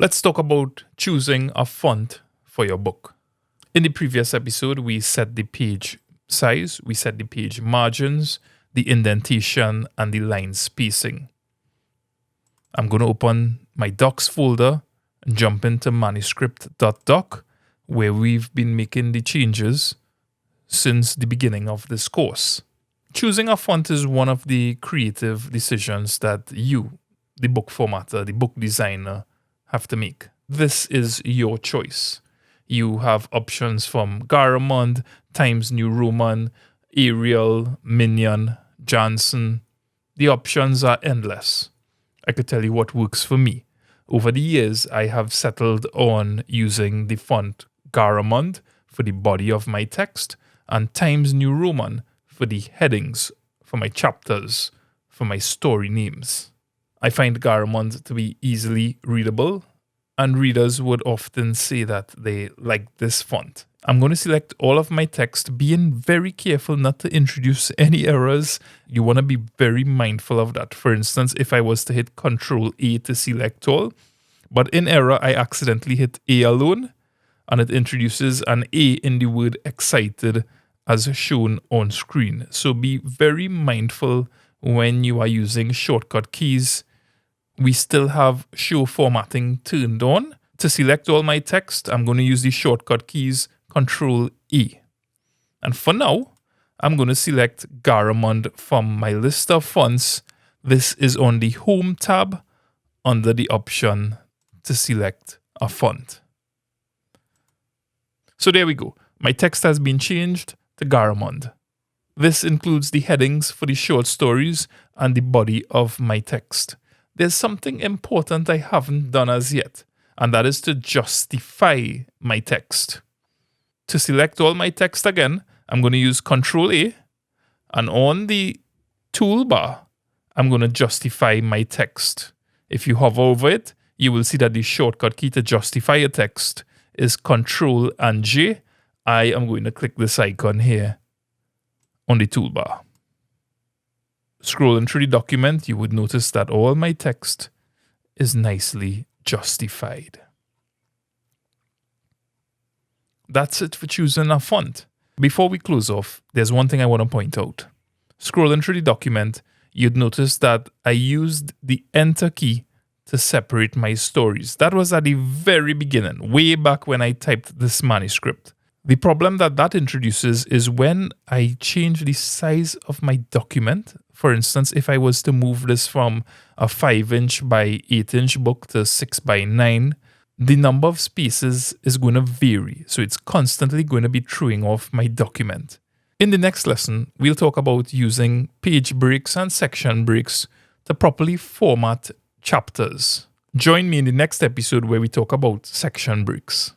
Let's talk about choosing a font for your book. In the previous episode, we set the page size, we set the page margins, the indentation, and the line spacing. I'm going to open my docs folder and jump into manuscript.doc, where we've been making the changes since the beginning of this course. Choosing a font is one of the creative decisions that you, the book formatter, the book designer, have to make. This is your choice. You have options from Garamond, Times New Roman, Arial, Minion, Janson. The options are endless. I could tell you what works for me. Over the years, I have settled on using the font Garamond for the body of my text and Times New Roman for the headings, for my chapters, for my story names. I find Garamond to be easily readable, and readers would often say that they like this font. I'm going to select all of my text, being very careful not to introduce any errors. You want to be very mindful of that. For instance, if I was to hit Ctrl A to select all, but in error I accidentally hit A alone, and it introduces an A in the word excited as shown on screen. So be very mindful when you are using shortcut keys. We still have show formatting turned on. To select all my text, I'm going to use the shortcut keys Ctrl E. And for now, I'm going to select Garamond from my list of fonts. This is on the Home tab under the option to select a font. So there we go. My text has been changed to Garamond. This includes the headings for the short stories and the body of my text. There's something important I haven't done as yet, and that is to justify my text. To select all my text again, I'm going to use Ctrl A, and on the toolbar, I'm going to justify my text. If you hover over it, you will see that the shortcut key to justify a text is Ctrl and J. I am going to click this icon here on the toolbar. Scrolling through the document, you would notice that all my text is nicely justified. That's it for choosing a font. Before we close off, there's one thing I want to point out. Scrolling through the document, you'd notice that I used the Enter key to separate my stories. That was at the very beginning, way back when I typed this manuscript. The problem that introduces is when I change the size of my document. For instance, if I was to move this from a 5-inch by 8-inch book to 6 by 9, the number of spaces is going to vary. So it's constantly going to be throwing off my document. In the next lesson, we'll talk about using page breaks and section breaks to properly format chapters. Join me in the next episode where we talk about section breaks.